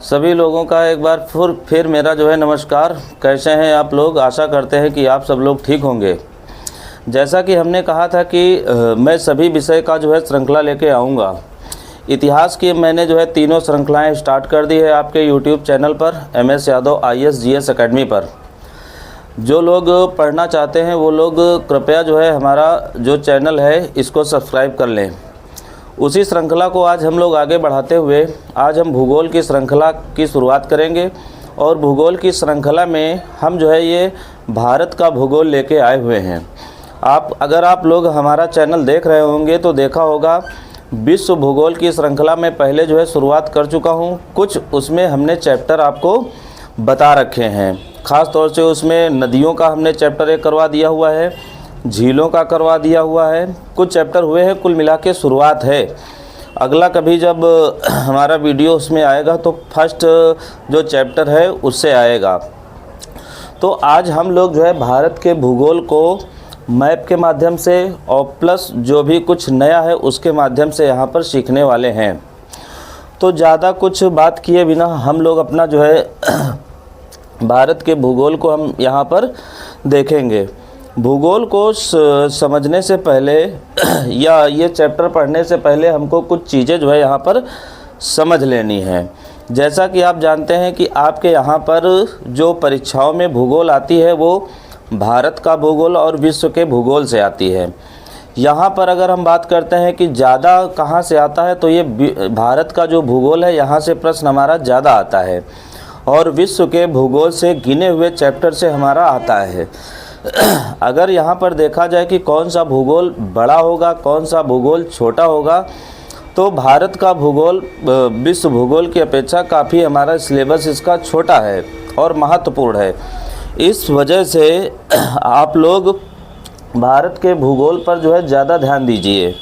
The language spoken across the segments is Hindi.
सभी लोगों का एक बार फिर मेरा जो है नमस्कार। कैसे हैं आप लोग? आशा करते हैं कि आप सब लोग ठीक होंगे। जैसा कि हमने कहा था कि मैं सभी विषय का जो है श्रृंखला लेके आऊँगा। इतिहास की मैंने जो है तीनों श्रृंखलाएं स्टार्ट कर दी है आपके यूट्यूब चैनल पर, MS Yadav IAS GS academy पर। जो लोग पढ़ना चाहते हैं वो लोग कृपया जो है हमारा जो चैनल है इसको सब्सक्राइब कर लें। उसी श्रृंखला को आज हम लोग आगे बढ़ाते हुए आज हम भूगोल की श्रृंखला की शुरुआत करेंगे। और भूगोल की श्रृंखला में हम जो है ये भारत का भूगोल लेके आए हुए हैं। अगर आप लोग हमारा चैनल देख रहे होंगे तो देखा होगा विश्व भूगोल की श्रृंखला में पहले जो है शुरुआत कर चुका हूँ। कुछ उसमें हमने चैप्टर आपको बता रखे हैं। ख़ास तौर से उसमें नदियों का हमने चैप्टर 1 करवा दिया हुआ है, झीलों का करवा दिया हुआ है, कुछ चैप्टर हुए हैं। कुल मिला के शुरुआत है। अगला कभी जब हमारा वीडियो उसमें आएगा तो फर्स्ट जो चैप्टर है उससे आएगा। तो आज हम लोग जो है भारत के भूगोल को मैप के माध्यम से और प्लस जो भी कुछ नया है उसके माध्यम से यहाँ पर सीखने वाले हैं। तो ज़्यादा कुछ बात किए बिना हम लोग अपना जो है भारत के भूगोल को हम यहाँ पर देखेंगे। भूगोल को समझने से पहले या ये चैप्टर पढ़ने से पहले हमको कुछ चीज़ें जो है यहाँ पर समझ लेनी है। जैसा कि आप जानते हैं कि आपके यहाँ पर जो परीक्षाओं में भूगोल आती है वो भारत का भूगोल और विश्व के भूगोल से आती है। यहाँ पर अगर हम बात करते हैं कि ज़्यादा कहाँ से आता है तो ये भारत का जो भूगोल है यहाँ से प्रश्न हमारा ज़्यादा आता है और विश्व के भूगोल से गिने हुए चैप्टर से हमारा आता है। अगर यहाँ पर देखा जाए कि कौन सा भूगोल बड़ा होगा, कौन सा भूगोल छोटा होगा, तो भारत का भूगोल विश्व भूगोल की अपेक्षा काफ़ी हमारा सिलेबस इसका छोटा है और महत्वपूर्ण है। इस वजह से आप लोग भारत के भूगोल पर जो है ज़्यादा ध्यान दीजिए।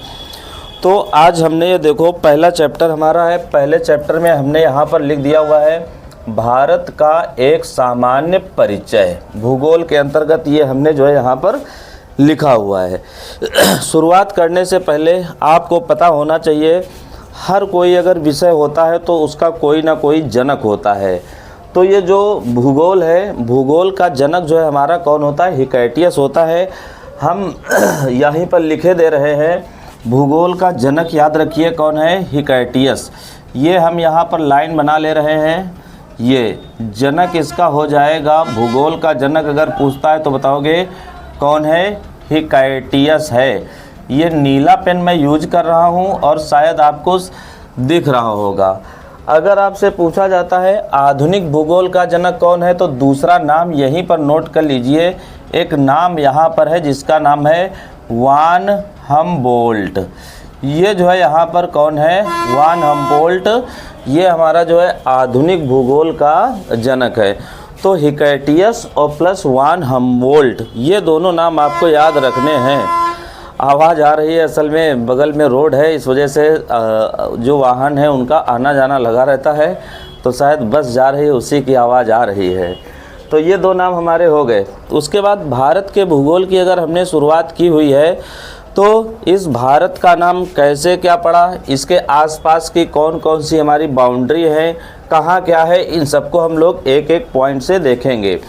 तो आज हमने ये देखो पहला चैप्टर हमारा है। पहले चैप्टर में हमने यहाँ पर लिख दिया हुआ है भारत का एक सामान्य परिचय। भूगोल के अंतर्गत ये हमने जो है यहाँ पर लिखा हुआ है। शुरुआत करने से पहले आपको पता होना चाहिए हर कोई अगर विषय होता है तो उसका कोई ना कोई जनक होता है। तो ये जो भूगोल है, भूगोल का जनक जो है हमारा कौन होता है? हिकैटियस होता है। हम यहीं पर लिखे दे रहे हैं भूगोल का जनक, याद रखिए कौन है? हिकैटियस। ये हम यहाँ पर लाइन बना ले रहे हैं। ये जनक इसका हो जाएगा, भूगोल का जनक अगर पूछता है तो बताओगे कौन है? हिकैटियस है। ये नीला पेन मैं यूज कर रहा हूँ और शायद आपको दिख रहा होगा। अगर आपसे पूछा जाता है आधुनिक भूगोल का जनक कौन है तो दूसरा नाम यहीं पर नोट कर लीजिए। एक नाम यहाँ पर है जिसका नाम है वान हमबोल्ट। ये जो है यहाँ पर कौन है? वान हमबोल्ट। ये हमारा जो है आधुनिक भूगोल का जनक है। तो हिकैटियस और प्लस वान हमबोल्ट ये दोनों नाम आपको याद रखने हैं। आवाज़ आ रही है, असल में बगल में रोड है, इस वजह से जो वाहन है उनका आना जाना लगा रहता है। तो शायद बस जा रही है उसी की आवाज़ आ रही है। तो ये दो नाम हमारे हो गए। उसके बाद भारत के भूगोल की अगर हमने शुरुआत की हुई है तो इस भारत का नाम कैसे क्या पड़ा, इसके आसपास की कौन कौन सी हमारी बाउंड्री है, कहाँ क्या है, इन सबको हम लोग एक एक पॉइंट से देखेंगे।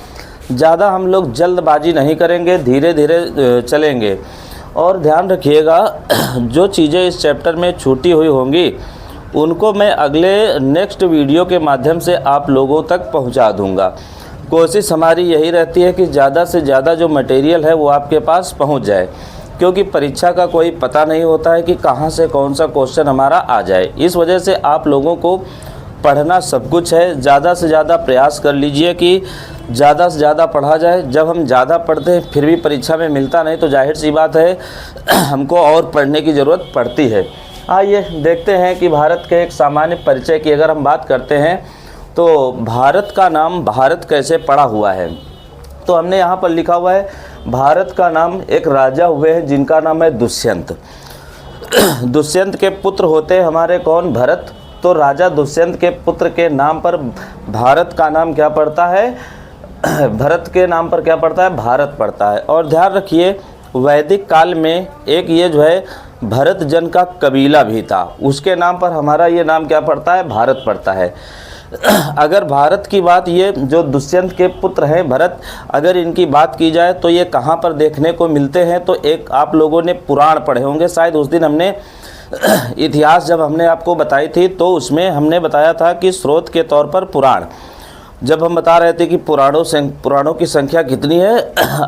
ज़्यादा हम लोग जल्दबाजी नहीं करेंगे, धीरे धीरे चलेंगे। और ध्यान रखिएगा जो चीज़ें इस चैप्टर में छूटी हुई होंगी उनको मैं अगले नेक्स्ट वीडियो के माध्यम से आप लोगों तक पहुंचा दूंगा। कोशिश हमारी यही रहती है कि ज़्यादा से ज़्यादा जो मटेरियल है वो आपके पास पहुंच जाए, क्योंकि परीक्षा का कोई पता नहीं होता है कि कहाँ से कौन सा क्वेश्चन हमारा आ जाए। इस वजह से आप लोगों को पढ़ना सब कुछ है। ज़्यादा से ज़्यादा प्रयास कर लीजिए कि ज़्यादा से ज़्यादा पढ़ा जाए। जब हम ज़्यादा पढ़ते हैं फिर भी परीक्षा में मिलता नहीं तो जाहिर सी बात है हमको और पढ़ने की ज़रूरत पड़ती है। आइए देखते हैं कि भारत के एक सामान्य परिचय की अगर हम बात करते हैं तो भारत का नाम भारत कैसे पड़ा हुआ है। तो हमने यहाँ पर लिखा हुआ है भारत का नाम एक राजा हुए हैं जिनका नाम है दुष्यंत। दुष्यंत के पुत्र होते हैं हमारे कौन? भरत। तो राजा दुष्यंत के पुत्र के नाम पर भारत का नाम क्या पड़ता है? भरत के नाम पर क्या पड़ता है? भारत पड़ता है। और ध्यान रखिए वैदिक काल में एक ये जो है भरत जन का कबीला भी था, उसके नाम पर हमारा ये नाम क्या पड़ता है? भारत पड़ता है। अगर भारत की बात, ये जो दुष्यंत के पुत्र हैं भरत, अगर इनकी बात की जाए तो ये कहाँ पर देखने को मिलते हैं, तो एक आप लोगों ने पुराण पढ़े होंगे शायद, उस दिन हमने इतिहास जब हमने आपको बताई थी तो उसमें हमने बताया था कि स्रोत के तौर पर पुराण, जब हम बता रहे थे कि पुराणों की संख्या कितनी है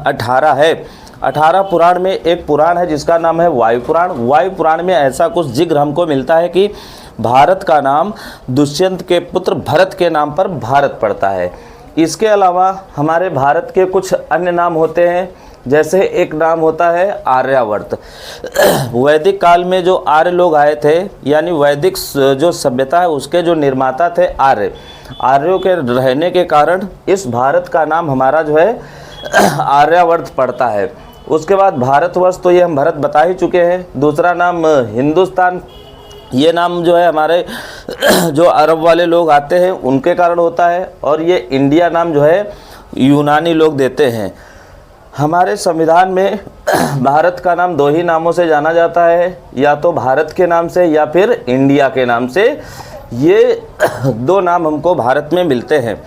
18 है। 18 पुराण में एक पुराण है जिसका नाम है वायु पुराण। वायु पुराण में ऐसा कुछ जिक्र हमको मिलता है कि भारत का नाम दुष्यंत के पुत्र भरत के नाम पर भारत पड़ता है। इसके अलावा हमारे भारत के कुछ अन्य नाम होते हैं, जैसे एक नाम होता है आर्यावर्त। वैदिक काल में जो आर्य लोग आए थे, यानी वैदिक जो सभ्यता है उसके जो निर्माता थे आर्य, आर्यों के रहने के कारण इस भारत का नाम हमारा जो है आर्यावर्त पड़ता है। उसके बाद भारतवर्ष तो ये हम भारत बता ही चुके हैं। दूसरा नाम हिंदुस्तान, ये नाम जो है हमारे जो अरब वाले लोग आते हैं उनके कारण होता है। और ये इंडिया नाम जो है यूनानी लोग देते हैं। हमारे संविधान में भारत का नाम 2 ही नामों से जाना जाता है, या तो भारत के नाम से या फिर इंडिया के नाम से। ये 2 नाम हमको भारत में मिलते हैं।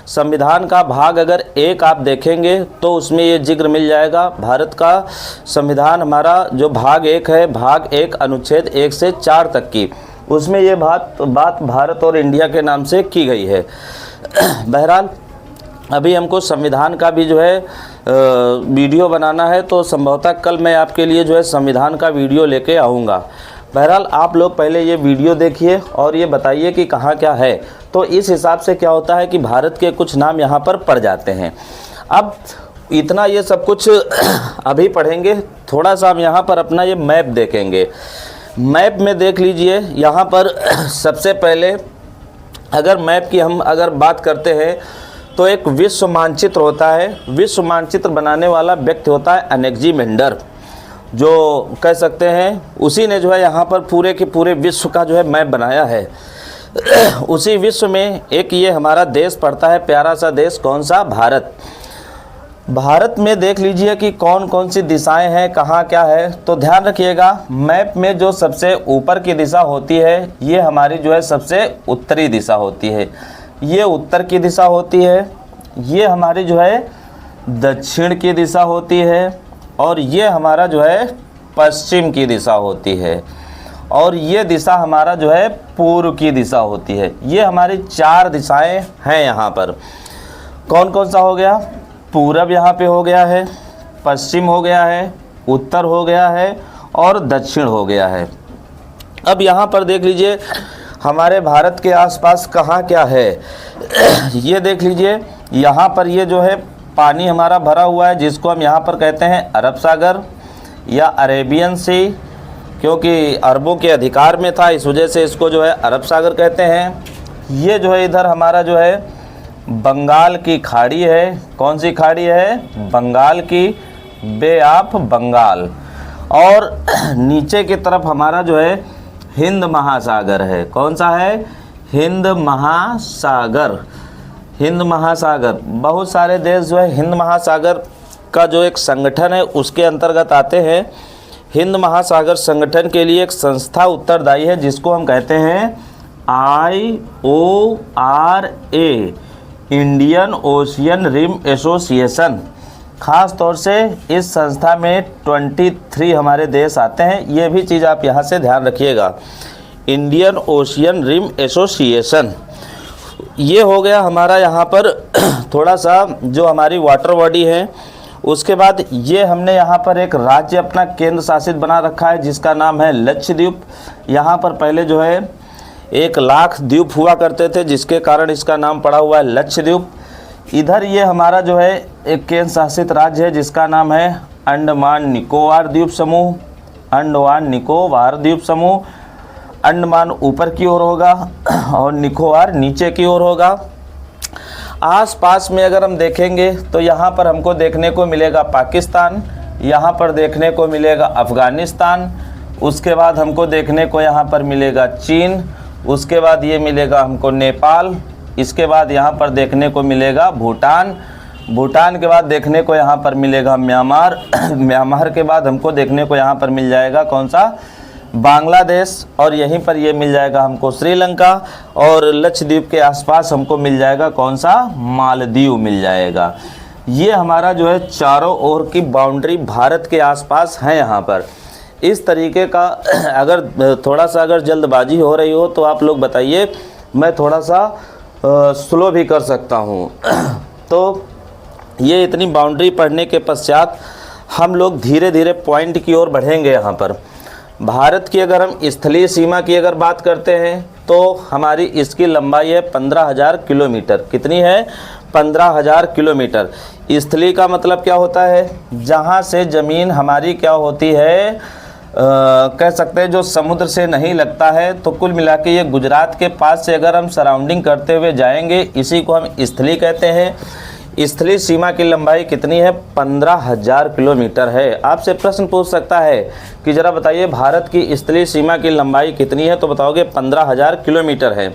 संविधान का भाग अगर 1 आप देखेंगे तो उसमें ये जिक्र मिल जाएगा। भारत का संविधान हमारा जो भाग 1 है, भाग 1 अनुच्छेद 1 से 4 तक की, उसमें ये बात भारत और इंडिया के नाम से की गई है। बहरहाल अभी हमको संविधान का भी जो है वीडियो बनाना है, तो संभवतः कल मैं आपके लिए जो है संविधान का वीडियो लेके आऊँगा। बहरहाल आप लोग पहले ये वीडियो देखिए और ये बताइए कि कहाँ क्या है, तो इस हिसाब से क्या होता है कि भारत के कुछ नाम यहाँ पर पड़ जाते हैं। अब इतना ये सब कुछ अभी पढ़ेंगे, थोड़ा सा हम यहाँ पर अपना ये मैप देखेंगे। मैप में देख लीजिए, यहाँ पर सबसे पहले अगर मैप की हम अगर बात करते हैं तो एक विश्व मानचित्र होता है। विश्व मानचित्र बनाने वाला व्यक्ति होता है अनेक्सीमेंडर, जो कह सकते हैं उसी ने जो है यहाँ पर पूरे के पूरे विश्व का जो है मैप बनाया है। उसी विश्व में एक ये हमारा देश पड़ता है, प्यारा सा देश, कौन सा? भारत। भारत में देख लीजिए कि कौन कौन सी दिशाएं हैं, कहाँ क्या है। तो ध्यान रखिएगा, मैप में जो सबसे ऊपर की दिशा होती है ये हमारी जो है सबसे उत्तरी दिशा होती है, ये उत्तर की दिशा होती है। ये हमारी जो है दक्षिण की दिशा होती है, और ये हमारा जो है पश्चिम की दिशा होती है, और ये दिशा हमारा जो है पूर्व की दिशा होती है। ये हमारी 4 दिशाएं हैं यहाँ पर। कौन कौन सा हो गया? पूरब यहाँ पे हो गया है, पश्चिम हो गया है, उत्तर हो गया है, और दक्षिण हो गया है। अब यहाँ पर देख लीजिए हमारे भारत के आसपास कहाँ क्या है। ये देख लीजिए, यहाँ पर ये जो है पानी हमारा भरा हुआ है, जिसको हम यहाँ पर कहते हैं अरब सागर या अरेबियन सी, क्योंकि अरबों के अधिकार में था, इस वजह से इसको जो है अरब सागर कहते हैं। ये जो है इधर हमारा जो है बंगाल की खाड़ी है। कौन सी खाड़ी है? बंगाल की, बे ऑफ बंगाल। और नीचे की तरफ हमारा जो है हिंद महासागर है। कौन सा है? हिंद महासागर। हिंद महासागर, बहुत सारे देश जो है हिंद महासागर का जो एक संगठन है उसके अंतर्गत आते हैं। हिंद महासागर संगठन के लिए एक संस्था उत्तरदायी है जिसको हम कहते हैं IORA, Indian Ocean Rim Association. ख़ास तौर से इस संस्था में 23 हमारे देश आते हैं। ये भी चीज़ आप यहाँ से ध्यान रखिएगा, इंडियन ओशियन रिम एसोसिएशन। ये हो गया हमारा यहाँ पर थोड़ा सा जो हमारी वाटर बॉडी है। उसके बाद ये हमने यहाँ पर एक राज्य अपना केंद्र शासित बना रखा है जिसका नाम है लक्षद्वीप। यहाँ पर पहले जो है 1 लाख द्वीप हुआ करते थे, जिसके कारण इसका नाम पड़ा हुआ है लक्षद्वीप। इधर ये हमारा जो है एक केंद्र शासित राज्य है जिसका नाम है अंडमान निकोबार द्वीप समूह। अंडमान निकोबार द्वीप समूह, अंडमान ऊपर की ओर होगा और निकोबार नीचे की ओर होगा। आसपास में अगर हम देखेंगे तो यहाँ पर हमको देखने को मिलेगा पाकिस्तान, यहाँ पर देखने को मिलेगा अफ़गानिस्तान, उसके बाद हमको देखने को यहाँ पर मिलेगा चीन, उसके बाद ये मिलेगा हमको नेपाल, इसके बाद यहाँ पर देखने को मिलेगा भूटान, भूटान के बाद देखने को यहाँ पर मिलेगा म्यांमार, म्यांमार के बाद हमको देखने को यहाँ पर मिल जाएगा कौन सा? बांग्लादेश, और यहीं पर ये मिल जाएगा हमको श्रीलंका, और लक्षद्वीप के आसपास हमको मिल जाएगा कौन सा, मालदीव मिल जाएगा। ये हमारा जो है चारों ओर की बाउंड्री भारत के आसपास है यहाँ पर। इस तरीके का अगर थोड़ा सा अगर जल्दबाजी हो रही हो तो आप लोग बताइए, मैं थोड़ा सा स्लो भी कर सकता हूँ। तो ये इतनी बाउंड्री पढ़ने के पश्चात हम लोग धीरे धीरे पॉइंट की ओर बढ़ेंगे। यहाँ पर भारत की अगर हम स्थलीय सीमा की अगर बात करते हैं तो हमारी इसकी लंबाई है 15,000 किलोमीटर। कितनी है? 15,000 किलोमीटर। स्थलीय का मतलब क्या होता है? जहाँ से ज़मीन हमारी क्या होती है, कह सकते हैं जो समुद्र से नहीं लगता है। तो कुल मिला के ये गुजरात के पास से अगर हम सराउंडिंग करते हुए जाएंगे, इसी को हम स्थलीय कहते हैं। स्थलीय सीमा की लंबाई कितनी है? 15,000 किलोमीटर है। आपसे प्रश्न पूछ सकता है कि ज़रा बताइए भारत की स्थलीय सीमा की लंबाई कितनी है, तो बताओगे 15,000 किलोमीटर है।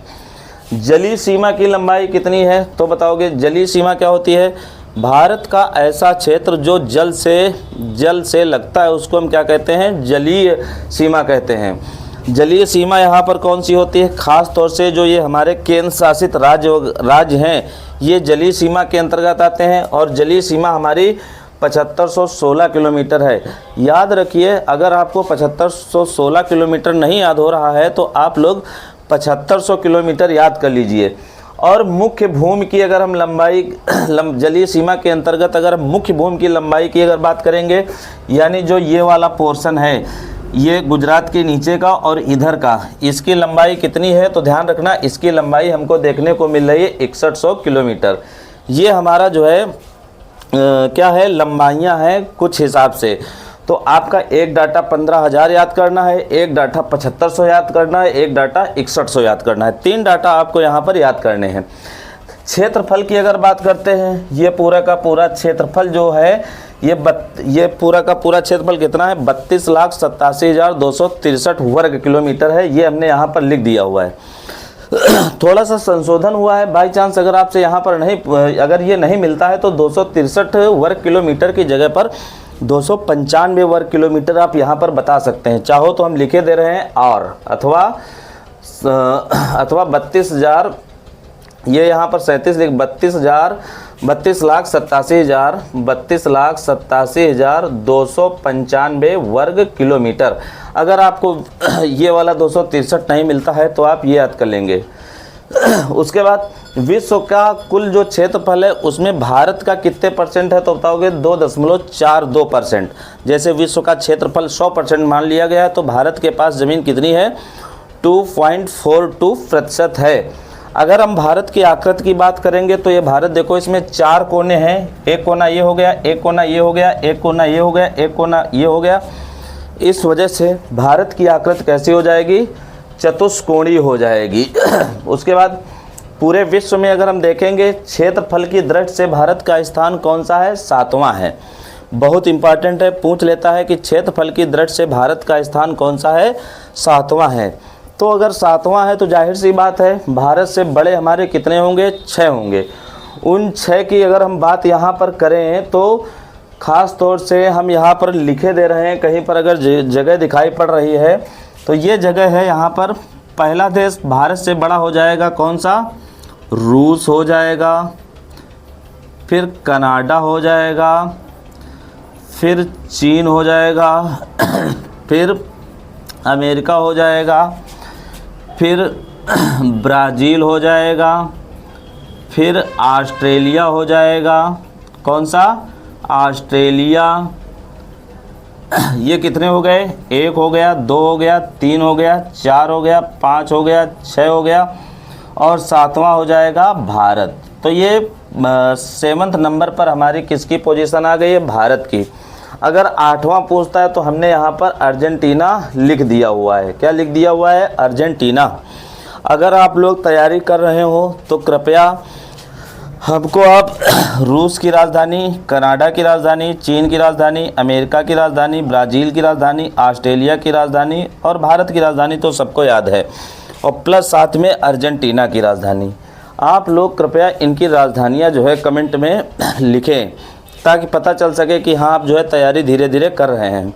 जलीय सीमा की लंबाई कितनी है, तो बताओगे जलीय सीमा क्या होती है? भारत का ऐसा क्षेत्र जो जल से लगता है उसको हम क्या कहते हैं? जलीय सीमा कहते हैं। जलीय सीमा यहाँ पर कौन सी होती है? ख़ास तौर से जो ये हमारे केंद्र शासित राज्य हैं, ये जलीय सीमा के अंतर्गत आते हैं। और जलीय सीमा हमारी 7516 किलोमीटर है। याद रखिए, अगर आपको 7516 किलोमीटर नहीं याद हो रहा है तो आप लोग 7500 किलोमीटर याद कर लीजिए। और मुख्य भूमि की अगर हम लंबाई जलीय सीमा के अंतर्गत अगर मुख्य भूमि की लंबाई की अगर बात करेंगे, यानी जो ये वाला पोर्शन है, ये गुजरात के नीचे का और इधर का, इसकी लंबाई कितनी है? तो ध्यान रखना, इसकी लंबाई हमको देखने को मिल रही है 6100 किलोमीटर। ये हमारा जो है क्या है, लंबाइयाँ हैं कुछ हिसाब से। तो आपका एक डाटा 15,000 याद करना है, एक डाटा 7500 याद करना है, एक डाटा 6100 याद करना है। 3 डाटा आपको यहाँ पर याद करने हैं। क्षेत्रफल की अगर बात करते हैं, ये पूरा का पूरा क्षेत्रफल जो है, ये पूरा का पूरा क्षेत्रफल कितना है? 32,87,263 वर्ग किलोमीटर है। ये हमने यहाँ पर लिख दिया हुआ है। थोड़ा सा संशोधन हुआ है, बाई चांस अगर आपसे यहाँ पर अगर ये नहीं मिलता है तो 263 वर्ग किलोमीटर की जगह पर 295 वर्ग किलोमीटर आप यहाँ पर बता सकते हैं। चाहो तो हम लिखे दे रहे हैं और अथवा 32,000, ये यहाँ पर 32,87,295 वर्ग किलोमीटर। अगर आपको ये वाला 263 नहीं मिलता है तो आप ये याद कर लेंगे। उसके बाद विश्व का कुल जो क्षेत्रफल है उसमें भारत का कितने परसेंट है, तो बताओगे 2.42%। जैसे विश्व का क्षेत्रफल 100% मान लिया गया है तो भारत के पास ज़मीन कितनी है? 2.42% है। अगर हम भारत की आकृति की बात करेंगे तो ये भारत देखो, इसमें 4 कोने हैं। एक कोना ये हो गया, एक कोना ये हो गया, एक कोना ये हो गया, एक कोना ये हो गया। इस वजह से भारत की आकृति कैसी हो जाएगी? चतुष्कोणीय हो जाएगी। उसके बाद पूरे विश्व में अगर हम देखेंगे क्षेत्रफल की दृष्टि से भारत का स्थान कौन सा है? 7वां है। बहुत इंपॉर्टेंट है, पूछ लेता है कि क्षेत्रफल की दृष्टि से भारत का स्थान कौन सा है? 7वां है। तो अगर 7वां है तो जाहिर सी बात है भारत से बड़े हमारे कितने होंगे? 6 होंगे। उन 6 की अगर हम बात यहाँ पर करें तो ख़ास तौर से हम यहाँ पर लिखे दे रहे हैं, कहीं पर अगर जगह दिखाई पड़ रही है तो ये जगह है यहाँ पर। पहला देश भारत से बड़ा हो जाएगा कौन सा? रूस हो जाएगा, फिर कनाडा हो जाएगा, फिर चीन हो जाएगा, फिर अमेरिका हो जाएगा, फिर ब्राज़ील हो जाएगा, फिर ऑस्ट्रेलिया हो जाएगा। कौन सा? ऑस्ट्रेलिया। ये कितने हो गए? 1 हो गया, 2 हो गया, 3 हो गया, 4 हो गया, 5 हो गया, 6 हो गया और 7वां हो जाएगा भारत। तो ये 7वें नंबर पर हमारी किसकी पोजीशन आ गई है? भारत की। अगर 8वां पूछता है तो हमने यहाँ पर अर्जेंटीना लिख दिया हुआ है। क्या लिख दिया हुआ है? अर्जेंटीना। अगर आप लोग तैयारी कर रहे हो तो कृपया हमको आप रूस की राजधानी, कनाडा की राजधानी, चीन की राजधानी, अमेरिका की राजधानी, ब्राज़ील की राजधानी, ऑस्ट्रेलिया की राजधानी और भारत की राजधानी तो सबको याद है, और प्लस साथ में अर्जेंटीना की राजधानी। आप लोग कृपया इनकी राजधानियाँ जो है कमेंट में लिखें ताकि पता चल सके कि हाँ आप जो है तैयारी धीरे धीरे कर रहे हैं।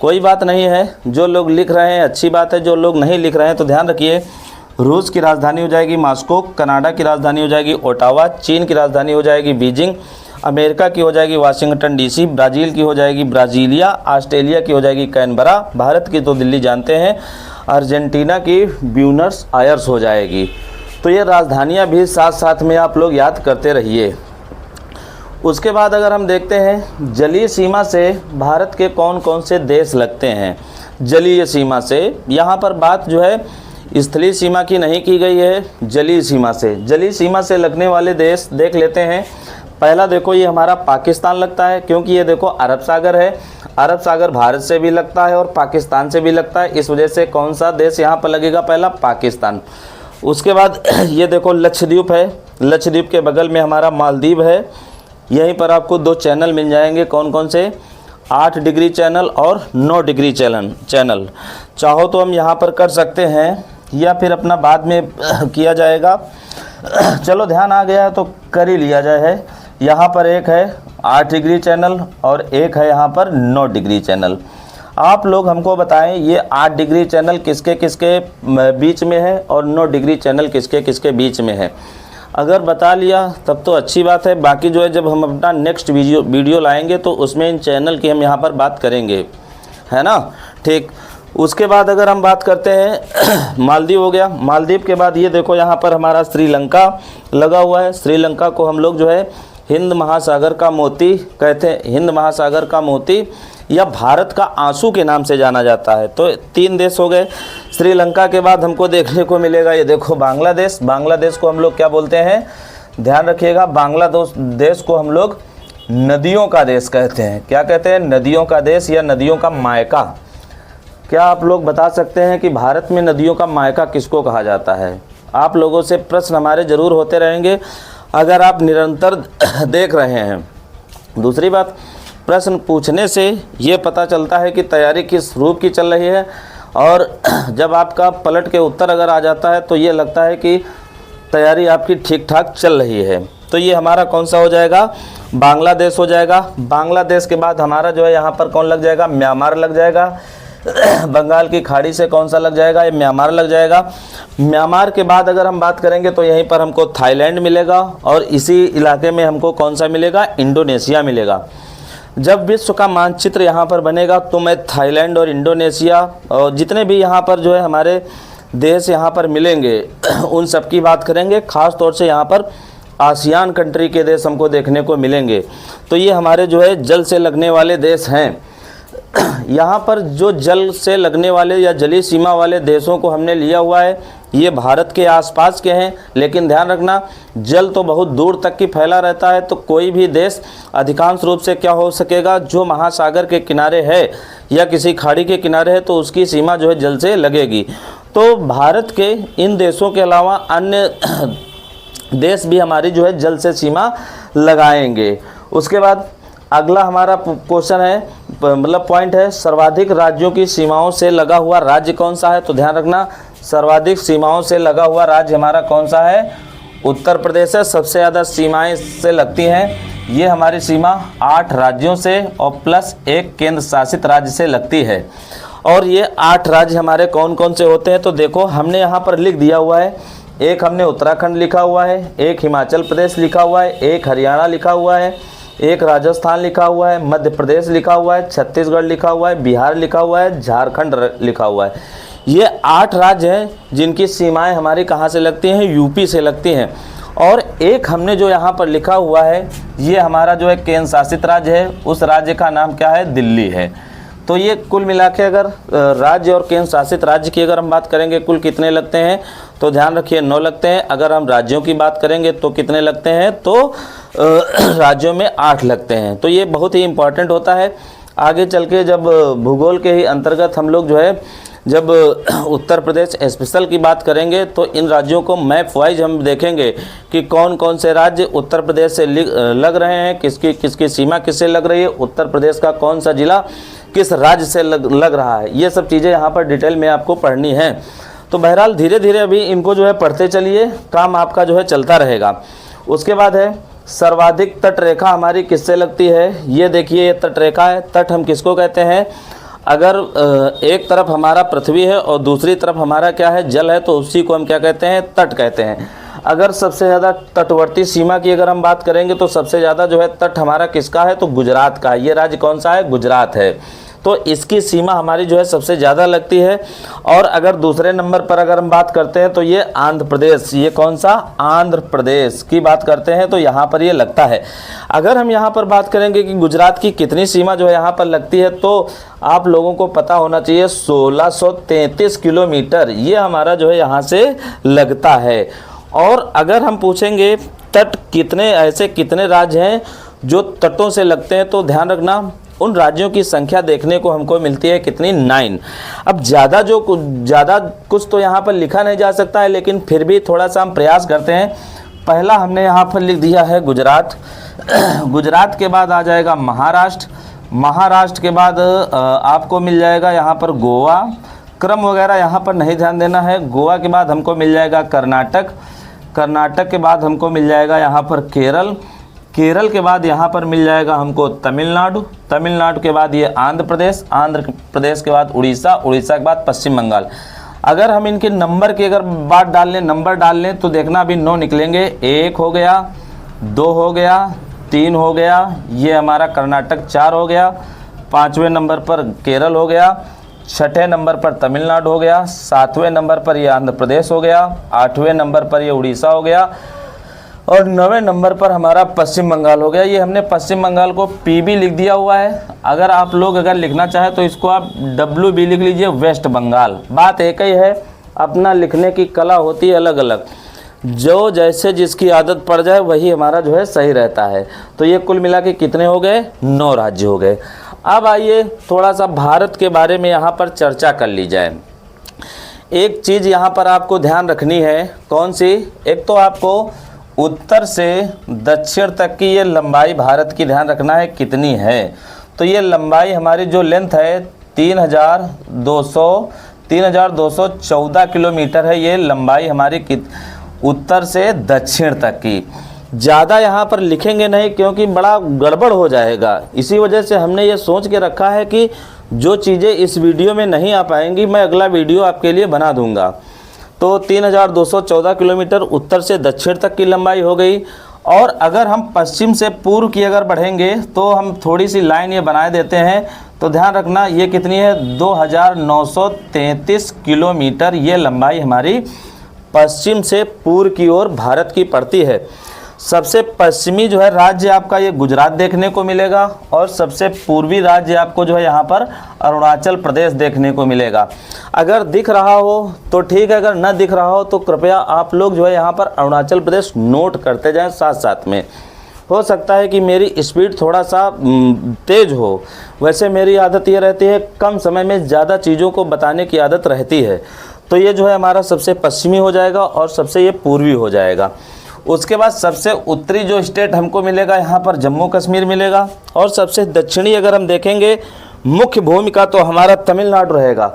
कोई बात नहीं है, जो लोग लिख रहे हैं अच्छी बात है, जो लोग नहीं लिख रहे हैं तो ध्यान रखिए। रूस की राजधानी हो जाएगी मॉस्को, कनाडा की राजधानी हो जाएगी ओटावा, चीन की राजधानी हो जाएगी बीजिंग, अमेरिका की हो जाएगी वाशिंगटन डीसी, ब्राज़ील की हो जाएगी ब्राज़ीलिया, ऑस्ट्रेलिया की हो जाएगी कैनबरा, भारत की तो दिल्ली जानते हैं, अर्जेंटीना की ब्यूनस आयर्स हो जाएगी। तो ये राजधानियाँ भी साथ साथ में आप लोग याद करते रहिए। उसके बाद अगर हम देखते हैं जलीय सीमा से भारत के कौन कौन से देश लगते हैं। जलीय सीमा से यहाँ पर बात जो है स्थलीय सीमा की नहीं की गई है, जलीय सीमा से। जलीय सीमा से लगने वाले देश देख लेते हैं। पहला देखो ये हमारा पाकिस्तान लगता है, क्योंकि ये देखो अरब सागर है, अरब सागर भारत से भी लगता है और पाकिस्तान से भी लगता है, इस वजह से कौन सा देश यहाँ पर लगेगा, पहला पाकिस्तान। उसके बाद ये देखो लक्षद्वीप है, लक्षद्वीप के बगल में हमारा मालदीव है। यहीं पर आपको 2 चैनल मिल जाएंगे, कौन कौन से, 8 डिग्री चैनल और 9 डिग्री चैनल। चाहो तो हम यहाँ पर कर सकते हैं या फिर अपना बाद में किया जाएगा। चलो ध्यान आ गया है तो कर ही लिया जाए है। यहाँ पर एक है 8 डिग्री चैनल और एक है यहाँ पर 9 डिग्री चैनल। आप लोग हमको बताएं ये 8 डिग्री चैनल किसके किसके बीच में है और 9 डिग्री चैनल किसके किसके बीच में है। अगर बता लिया तब तो अच्छी बात है, बाकी जो है जब हम अपना नेक्स्ट वीडियो लाएंगे तो उसमें इन चैनल की हम यहाँ पर बात करेंगे, है ना। ठीक, उसके बाद अगर हम बात करते हैं मालदीव हो गया। मालदीव के बाद ये देखो यहाँ पर हमारा श्रीलंका लगा हुआ है। श्रीलंका को हम लोग जो है हिंद महासागर का मोती कहते हैं, हिंद महासागर का मोती या भारत का आंसू के नाम से जाना जाता है। तो 3 देश हो गए। श्रीलंका के बाद हमको देखने को मिलेगा ये देखो बांग्लादेश। बांग्लादेश को हम लोग क्या बोलते हैं, ध्यान रखिएगा, बांग्लादेश को हम लोग नदियों का देश कहते हैं। क्या कहते हैं, नदियों का देश या नदियों का मायका। क्या आप लोग बता सकते हैं कि भारत में नदियों का मायका किसको कहा जाता है। आप लोगों से प्रश्न हमारे ज़रूर होते रहेंगे अगर आप निरंतर देख रहे हैं। दूसरी बात, प्रश्न पूछने से ये पता चलता है कि तैयारी किस रूप की चल रही है, और जब आपका पलट के उत्तर अगर आ जाता है तो ये लगता है कि तैयारी आपकी ठीक ठाक चल रही है। तो ये हमारा कौन सा हो जाएगा, बांग्लादेश हो जाएगा। बांग्लादेश के बाद हमारा जो है यहाँ पर कौन लग जाएगा, म्यांमार लग जाएगा। बंगाल की खाड़ी से कौन सा लग जाएगा, ये म्यांमार लग जाएगा। म्यांमार के बाद अगर हम बात करेंगे तो यहीं पर हमको थाईलैंड मिलेगा, और इसी इलाके में हमको कौन सा मिलेगा, इंडोनेशिया मिलेगा। जब विश्व का मानचित्र यहाँ पर बनेगा तो मैं थाईलैंड और इंडोनेशिया और जितने भी यहाँ पर जो है हमारे देश यहाँ पर मिलेंगे उन सब की बात करेंगे। ख़ास तौर से यहाँ पर आसियान कंट्री के देश हमको देखने को मिलेंगे। तो ये हमारे जो है जल से लगने वाले देश हैं। यहाँ पर जो जल से लगने वाले या जलीय सीमा वाले देशों को हमने लिया हुआ है, ये भारत के आसपास के हैं, लेकिन ध्यान रखना जल तो बहुत दूर तक की फैला रहता है। तो कोई भी देश अधिकांश रूप से क्या हो सकेगा, जो महासागर के किनारे है या किसी खाड़ी के किनारे है तो उसकी सीमा जो है जल से लगेगी। तो भारत के इन देशों के अलावा अन्य देश भी हमारी जो है जल से सीमा लगाएंगे। उसके बाद अगला हमारा क्वेश्चन है, मतलब पॉइंट है, सर्वाधिक राज्यों की सीमाओं से लगा हुआ राज्य कौन सा है। तो ध्यान रखना सर्वाधिक सीमाओं से लगा हुआ राज्य हमारा कौन सा है, उत्तर प्रदेश है। सबसे ज़्यादा सीमाएं से लगती हैं, ये हमारी सीमा 8 राज्यों से और प्लस 1 केंद्र शासित राज्य से लगती है। और ये 8 राज्य हमारे कौन कौन से होते हैं, तो देखो हमने यहाँ पर लिख दिया हुआ है। एक हमने उत्तराखंड लिखा हुआ है, एक हिमाचल प्रदेश लिखा हुआ है, एक हरियाणा लिखा हुआ है, एक राजस्थान लिखा हुआ है, मध्य प्रदेश लिखा हुआ है, छत्तीसगढ़ लिखा हुआ है, बिहार लिखा हुआ है, झारखंड लिखा हुआ है। ये 8 राज्य हैं जिनकी सीमाएं हमारी कहाँ से लगती हैं, यूपी से लगती हैं। और एक हमने जो यहाँ पर लिखा हुआ है ये हमारा जो है केंद्र शासित राज्य है, उस राज्य का नाम क्या है, दिल्ली है। तो ये कुल मिला के अगर राज्य और केंद्र शासित राज्य की अगर हम बात करेंगे कुल कितने लगते हैं, तो ध्यान रखिए 9 लगते हैं। अगर हम राज्यों की बात करेंगे तो कितने लगते हैं, तो राज्यों में 8 लगते हैं। तो ये बहुत ही इम्पॉर्टेंट होता है। आगे चल के जब भूगोल के ही अंतर्गत हम लोग जो है जब उत्तर प्रदेश स्पेशल की बात करेंगे तो इन राज्यों को मैप वाइज हम देखेंगे कि कौन कौन से राज्य उत्तर प्रदेश से लग रहे हैं, किसकी सीमा किससे लग रही है, उत्तर प्रदेश का कौन सा जिला किस राज्य से लग रहा है। ये सब चीज़ें यहाँ पर डिटेल में आपको पढ़नी है। तो बहरहाल धीरे धीरे अभी इनको जो है पढ़ते चलिए, काम आपका जो है चलता रहेगा। उसके बाद है सर्वाधिक तट रेखा हमारी किससे लगती है, ये देखिए ये तट रेखा है। तट हम किसको कहते हैं, अगर एक तरफ हमारा पृथ्वी है और दूसरी तरफ हमारा क्या है, जल है, तो उसी को हम क्या कहते हैं, तट कहते हैं। अगर सबसे ज़्यादा तटवर्ती सीमा की अगर हम बात करेंगे तो सबसे ज़्यादा जो है तट हमारा किसका है, तो गुजरात का। ये राज्य कौन सा है, गुजरात है। तो इसकी सीमा हमारी जो है सबसे ज़्यादा लगती है। और अगर दूसरे नंबर पर अगर हम बात करते हैं तो ये आंध्र प्रदेश, ये कौन सा, आंध्र प्रदेश की बात करते हैं तो यहाँ पर ये लगता है। अगर हम यहाँ पर बात करेंगे कि गुजरात की कितनी सीमा जो है यहाँ पर लगती है, तो आप लोगों को पता होना चाहिए 1633 किलोमीटर ये हमारा जो है यहाँ से लगता है। और अगर हम पूछेंगे तट कितने राज्य हैं जो तटों से लगते हैं, तो ध्यान रखना उन राज्यों की संख्या देखने को हमको मिलती है कितनी, 9। अब ज़्यादा कुछ तो यहाँ पर लिखा नहीं जा सकता है, लेकिन फिर भी थोड़ा सा हम प्रयास करते हैं। पहला हमने यहाँ पर लिख दिया है गुजरात। गुजरात के बाद आ जाएगा महाराष्ट्र। महाराष्ट्र के बाद आपको मिल जाएगा यहाँ पर गोवा। क्रम वगैरह यहाँ पर नहीं ध्यान देना है। गोवा के बाद हमको मिल जाएगा कर्नाटक। कर्नाटक के बाद हमको मिल जाएगा यहाँ पर केरल। केरल के बाद यहाँ पर मिल जाएगा हमको तमिलनाडु। तमिलनाडु के बाद ये आंध्र प्रदेश। आंध्र प्रदेश के बाद उड़ीसा। उड़ीसा के बाद पश्चिम बंगाल। अगर हम इनके नंबर की अगर बात डाल लें, नंबर डाल लें, तो देखना अभी 9 निकलेंगे। 1 हो गया, 2 हो गया, 3 हो गया, ये हमारा कर्नाटक 4 हो गया, 5वें नंबर पर केरल हो गया, 6ठे नंबर पर तमिलनाडु हो गया, 7वें नंबर पर ये आंध्र प्रदेश हो गया, 8वें नंबर पर ये उड़ीसा हो गया और 9वें नंबर पर हमारा पश्चिम बंगाल हो गया। ये हमने पश्चिम बंगाल को पीबी लिख दिया हुआ है। अगर आप लोग अगर लिखना चाहें तो इसको आप WB लिख लीजिए, वेस्ट बंगाल। बात एक ही है, अपना लिखने की कला होती है अलग अलग, जो जैसे जिसकी आदत पड़ जाए वही हमारा जो है सही रहता है। तो ये कुल मिला के कितने हो गए, 9 राज्य हो गए। अब आइए थोड़ा सा भारत के बारे में यहाँ पर चर्चा कर ली जाए। एक चीज़ यहाँ पर आपको ध्यान रखनी है, कौन सी, एक तो आपको उत्तर से दक्षिण तक की ये लंबाई भारत की ध्यान रखना है कितनी है। तो ये लंबाई हमारी जो लेंथ है 3214 किलोमीटर है, ये लंबाई हमारी उत्तर से दक्षिण तक की। ज़्यादा यहाँ पर लिखेंगे नहीं क्योंकि बड़ा गड़बड़ हो जाएगा। इसी वजह से हमने ये सोच के रखा है कि जो चीज़ें इस वीडियो में नहीं आ पाएंगी मैं अगला वीडियो आपके लिए बना दूंगा। तो 3214 किलोमीटर उत्तर से दक्षिण तक की लंबाई हो गई। और अगर हम पश्चिम से पूर्व की अगर बढ़ेंगे तो हम थोड़ी सी लाइन ये बनाए देते हैं, तो ध्यान रखना ये कितनी है, 2933 किलोमीटर ये लंबाई हमारी पश्चिम से पूर्व की ओर भारत की पड़ती है। सबसे पश्चिमी जो है राज्य आपका ये गुजरात देखने को मिलेगा और सबसे पूर्वी राज्य आपको जो है यहाँ पर अरुणाचल प्रदेश देखने को मिलेगा। अगर दिख रहा हो तो ठीक है, अगर न दिख रहा हो तो कृपया आप लोग जो है यहाँ पर अरुणाचल प्रदेश नोट करते जाएं साथ साथ में। हो सकता है कि मेरी स्पीड थोड़ा सा तेज़ हो, वैसे मेरी आदत ये रहती है कम समय में ज़्यादा चीज़ों को बताने की आदत रहती है। तो ये जो है हमारा सबसे पश्चिमी हो जाएगा और सबसे ये पूर्वी हो जाएगा। उसके बाद सबसे उत्तरी जो स्टेट हमको मिलेगा यहाँ पर जम्मू कश्मीर मिलेगा। और सबसे दक्षिणी अगर हम देखेंगे मुख्य भूमिका तो हमारा तमिलनाडु रहेगा।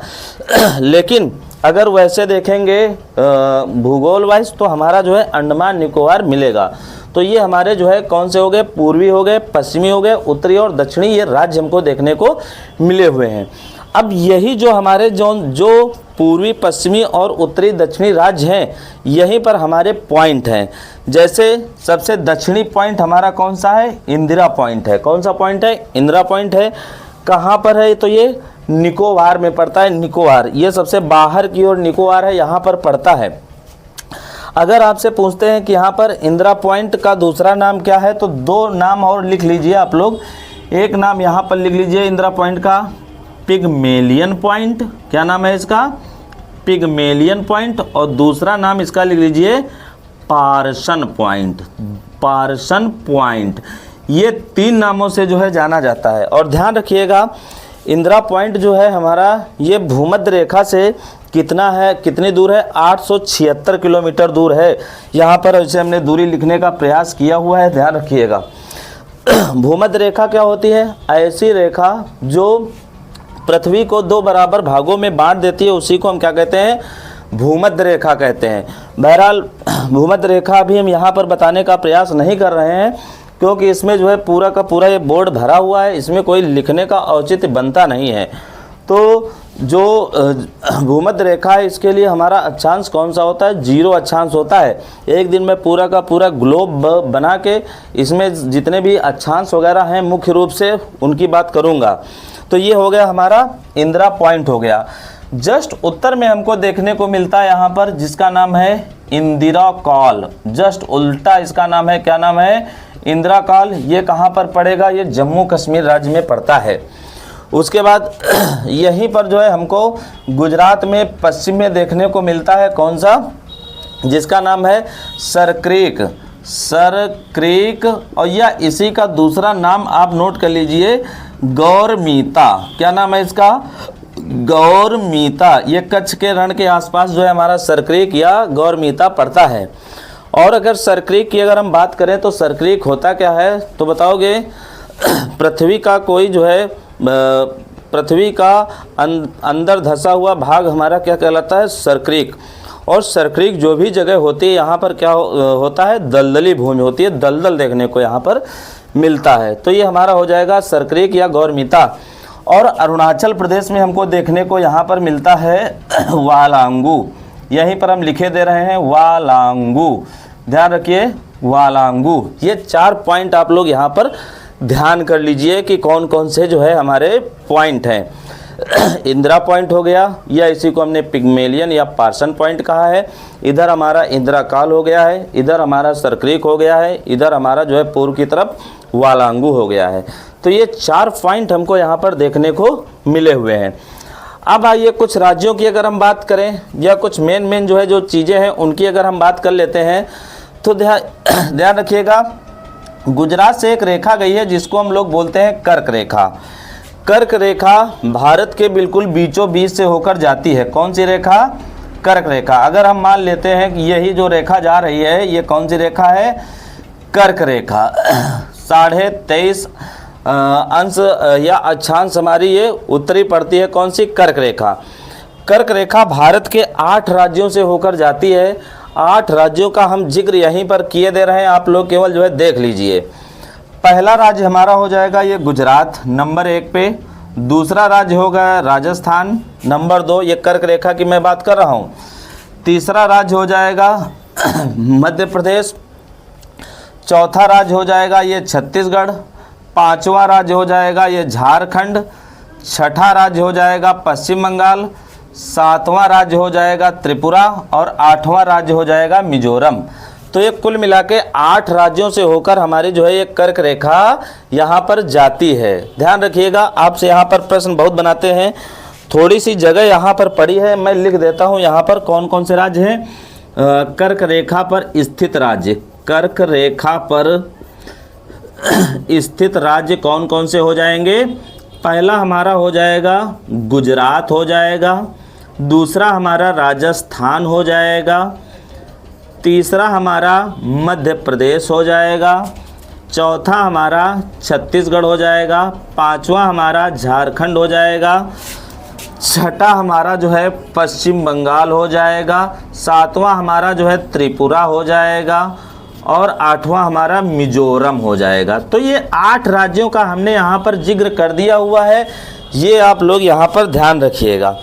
लेकिन अगर वैसे देखेंगे भूगोल वाइज तो हमारा जो है अंडमान निकोबार मिलेगा। तो ये हमारे जो है कौन से हो गए, पूर्वी हो गए, पश्चिमी हो गए, उत्तरी और दक्षिणी ये राज्य हमको देखने को मिले हुए हैं। अब यही जो हमारे जो पूर्वी, पश्चिमी और उत्तरी दक्षिणी राज्य हैं, यहीं पर हमारे पॉइंट हैं। जैसे सबसे दक्षिणी पॉइंट हमारा कौन सा है, इंदिरा पॉइंट है। कौन सा पॉइंट है, इंदिरा पॉइंट है। कहाँ पर है, तो ये निकोबार में पड़ता है। निकोबार ये सबसे बाहर की ओर निकोबार है, यहाँ पर पड़ता है। अगर आपसे पूछते हैं कि यहाँ पर इंदिरा पॉइंट का दूसरा नाम क्या है, तो 2 नाम और लिख लीजिए आप लोग। एक नाम यहाँ पर लिख लीजिए इंदिरा पॉइंट का, पिगमेलियन पॉइंट। क्या नाम है इसका, पिगमेलियन पॉइंट। और दूसरा नाम इसका लिख लीजिए पार्सन पॉइंट। पार्सन पॉइंट, ये 3 नामों से जो है जाना जाता है। और ध्यान रखिएगा इंदिरा पॉइंट जो है हमारा ये भूमध्य रेखा से कितनी दूर है, 876 किलोमीटर दूर है। यहाँ पर ऐसे हमने दूरी लिखने का प्रयास किया हुआ है, ध्यान रखिएगा। भूमध्य रेखा क्या होती है, ऐसी रेखा जो पृथ्वी को 2 बराबर भागों में बांट देती है, उसी को हम क्या कहते हैं, भूमध्य रेखा कहते हैं। बहरहाल भूमध्य रेखा भी हम यहाँ पर बताने का प्रयास नहीं कर रहे हैं क्योंकि इसमें जो है पूरा का पूरा ये बोर्ड भरा हुआ है, इसमें कोई लिखने का औचित्य बनता नहीं है। तो जो भूमध्य रेखा है इसके लिए हमारा अक्षांश कौन सा होता है? 0 अक्षांश होता है। एक दिन में पूरा का पूरा ग्लोब बना के इसमें जितने भी अक्षांश वगैरह हैं मुख्य रूप से उनकी बात करूँगा। तो ये हो गया हमारा इंदिरा पॉइंट हो गया। जस्ट उत्तर में हमको देखने को मिलता है यहाँ पर जिसका नाम है इंदिरा कॉल। जस्ट उल्टा इसका नाम है, क्या नाम है? इंदिरा कॉल। ये कहाँ पर पड़ेगा? ये जम्मू कश्मीर राज्य में पड़ता है। उसके बाद यहीं पर जो है हमको गुजरात में पश्चिम में देखने को मिलता है कौन सा? जिसका नाम है सरक्रीक। सरक्रीक, और या इसी का दूसरा नाम आप नोट कर लीजिए, गौरमीता। क्या नाम है इसका? गौरमीता। ये कच्छ के रण के आसपास जो है हमारा सरक्रीक या गौरमीता पड़ता है। और अगर सरक्रीक की अगर हम बात करें तो सरक्रीक होता क्या है तो बताओगे? पृथ्वी का कोई जो है पृथ्वी का अंदर धंसा हुआ भाग हमारा क्या कहलाता है? सरक्रीक। और सरक्रीक जो भी जगह होती है यहाँ पर क्या होता है? दलदली भूमि होती है, दलदल देखने को यहाँ पर मिलता है। तो ये हमारा हो जाएगा सरक्रीक या गौरमीता। और अरुणाचल प्रदेश में हमको देखने को यहाँ पर मिलता है वालांगू। यहीं पर हम लिखे दे रहे हैं वालांगू, ध्यान रखिए वालांगू। ये 4 पॉइंट आप लोग यहाँ पर ध्यान कर लीजिए कि कौन कौन से जो है हमारे पॉइंट हैं। इंदिरा पॉइंट हो गया, या इसी को हमने पिग्मेलियन या पार्सन पॉइंट कहा है। इधर हमारा इंदिरा काल हो गया है, इधर हमारा सरक्रीक हो गया है, इधर हमारा जो है पूर्व की तरफ वालांगू हो गया है। तो ये 4 पॉइंट हमको यहाँ पर देखने को मिले हुए हैं। अब आइए कुछ राज्यों की अगर हम बात करें या कुछ मेन जो है जो चीज़ें हैं उनकी अगर हम बात कर लेते हैं तो ध्यान रखिएगा। गुजरात से एक रेखा गई है जिसको हम लोग बोलते हैं कर्क रेखा। कर्क रेखा भारत के बिल्कुल बीचों बीच से होकर जाती है। कौन सी रेखा? कर्क रेखा। अगर हम मान लेते हैं कि यही जो रेखा जा रही है ये कौन सी रेखा है? कर्क रेखा। 23.5 अंश या अक्षांश हमारी ये उत्तरी पड़ती है। कौन सी? कर्क रेखा। कर्क रेखा भारत के 8 राज्यों से होकर जाती है। 8 राज्यों का हम जिक्र यहीं पर किए दे रहे हैं, आप लोग केवल जो है देख लीजिए। पहला राज्य हमारा हो जाएगा ये गुजरात नंबर 1 पे। दूसरा राज्य होगा राजस्थान नंबर 2, ये कर्क रेखा की मैं बात कर रहा हूँ। तीसरा राज्य हो जाएगा मध्य प्रदेश। चौथा राज्य हो जाएगा ये छत्तीसगढ़। 5वां राज्य हो जाएगा ये झारखंड। 6ठा राज्य हो जाएगा पश्चिम बंगाल। 7वां राज्य हो जाएगा त्रिपुरा और 8वां राज्य हो जाएगा मिजोरम। तो ये कुल मिला के 8 राज्यों से होकर हमारी जो है ये कर्क रेखा यहाँ पर जाती है। ध्यान रखिएगा, आपसे यहाँ पर प्रश्न बहुत बनाते हैं। थोड़ी सी जगह यहाँ पर पड़ी है, मैं लिख देता हूँ यहाँ पर कौन कौन से राज्य हैं। कर्क रेखा पर स्थित राज्य, कर्क रेखा पर स्थित राज्य कौन कौन से हो जाएंगे? पहला हमारा हो जाएगा गुजरात हो जाएगा। दूसरा हमारा राजस्थान हो जाएगा। तीसरा हमारा मध्य प्रदेश हो जाएगा। चौथा हमारा छत्तीसगढ़ हो जाएगा। 5वां हमारा झारखंड हो जाएगा। 6ठा हमारा जो है पश्चिम बंगाल हो जाएगा। 7वां हमारा जो है त्रिपुरा हो जाएगा और 8वां हमारा मिजोरम हो जाएगा। तो ये 8 राज्यों का हमने यहाँ पर जिक्र कर दिया हुआ है, ये आप लोग यहाँ पर ध्यान रखिएगा।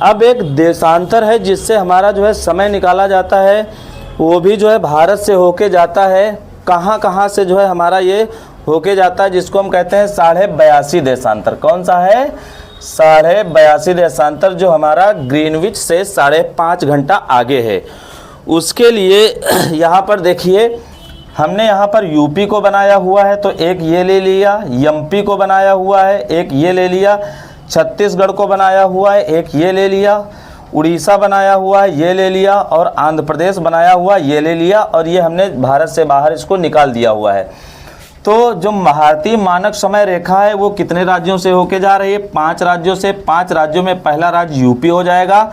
अब एक देशांतर है जिससे हमारा जो है समय निकाला जाता है, वो भी जो है भारत से होके जाता है। कहाँ कहाँ से जो है हमारा ये होके जाता है, जिसको हम कहते हैं 82.5 देशांतर। कौन सा है? 82.5 देशांतर, जो हमारा ग्रीनविच से 5.5 घंटा आगे है। उसके लिए यहाँ पर देखिए, हमने यहाँ पर यूपी को बनाया हुआ है तो एक ये ले लिया, एमपी को बनाया हुआ है एक ये ले लिया, छत्तीसगढ़ को बनाया हुआ है एक ये ले लिया, उड़ीसा बनाया हुआ है ये ले लिया, और आंध्र प्रदेश बनाया हुआ ये ले लिया, और ये हमने भारत से बाहर इसको निकाल दिया हुआ है। तो जो भारतीय मानक समय रेखा है वो कितने राज्यों से होके जा रही है? 5 राज्यों से। 5 राज्यों में पहला राज्य यूपी हो जाएगा,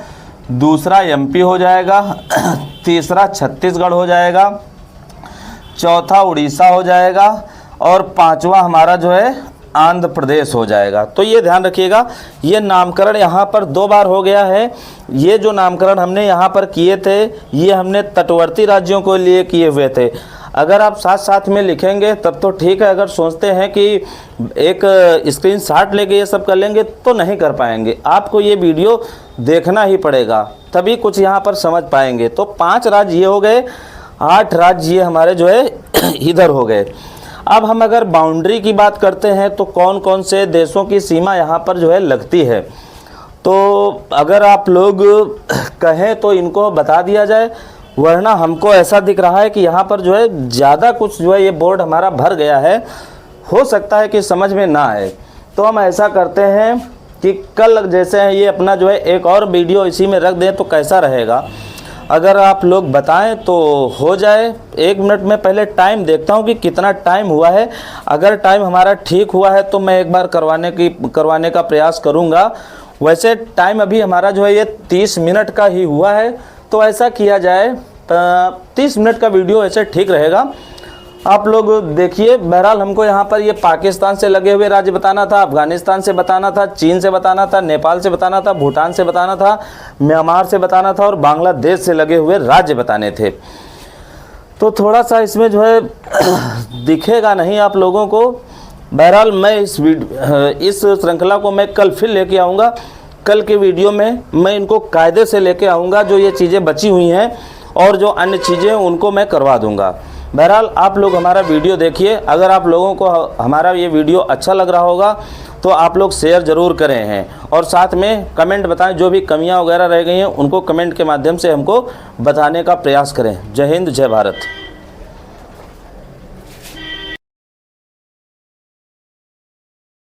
दूसरा एमपी हो जाएगा, तीसरा छत्तीसगढ़ हो जाएगा, चौथा उड़ीसा हो जाएगा और 5वां हमारा जो है आंध्र प्रदेश हो जाएगा। तो ये ध्यान रखिएगा, ये नामकरण यहाँ पर 2 बार हो गया है। ये जो नामकरण हमने यहाँ पर किए थे ये हमने तटवर्ती राज्यों को लिए किए हुए थे। अगर आप साथ साथ में लिखेंगे तब तो ठीक है, अगर सोचते हैं कि एक स्क्रीनशॉट लेके ये सब कर लेंगे तो नहीं कर पाएंगे। आपको ये वीडियो देखना ही पड़ेगा, तभी कुछ यहाँ पर समझ पाएंगे। तो 5 राज्य ये हो गए, 8 राज्य ये हमारे जो है इधर हो गए। अब हम अगर बाउंड्री की बात करते हैं तो कौन कौन से देशों की सीमा यहाँ पर जो है लगती है, तो अगर आप लोग कहें तो इनको बता दिया जाए, वरना हमको ऐसा दिख रहा है कि यहाँ पर जो है ज़्यादा कुछ जो है ये बोर्ड हमारा भर गया है, हो सकता है कि समझ में ना आए। तो हम ऐसा करते हैं कि कल जैसे ये अपना जो है एक और वीडियो इसी में रख दें तो कैसा रहेगा। अगर आप लोग बताएं तो हो जाए। 1 मिनट में पहले टाइम देखता हूं कि कितना टाइम हुआ है। अगर टाइम हमारा ठीक हुआ है तो मैं एक बार करवाने का प्रयास करूंगा। वैसे टाइम अभी हमारा जो है ये 30 मिनट का ही हुआ है, तो ऐसा किया जाए 30 मिनट का वीडियो ऐसे ठीक रहेगा। आप लोग देखिए, बहरहाल हमको यहाँ पर ये पाकिस्तान से लगे हुए राज्य बताना था, अफ़गानिस्तान से बताना था, चीन से बताना था, नेपाल से बताना था, भूटान से बताना था, म्यांमार से बताना था और बांग्लादेश से लगे हुए राज्य बताने थे। तो थोड़ा सा इसमें जो है दिखेगा नहीं आप लोगों को। बहरहाल मैं इस श्रृंखला को मैं कल फिर लेके आऊँगा। कल के वीडियो में मैं इनको कायदे से लेके आऊँगा, जो ये चीज़ें बची हुई हैं और जो अन्य चीज़ें उनको मैं करवा दूँगा। बहरहाल आप लोग हमारा वीडियो देखिए। अगर आप लोगों को हमारा ये वीडियो अच्छा लग रहा होगा तो आप लोग शेयर ज़रूर करें हैं, और साथ में कमेंट बताएं, जो भी कमियां वगैरह रह गई हैं उनको कमेंट के माध्यम से हमको बताने का प्रयास करें। जय हिंद, जय भारत।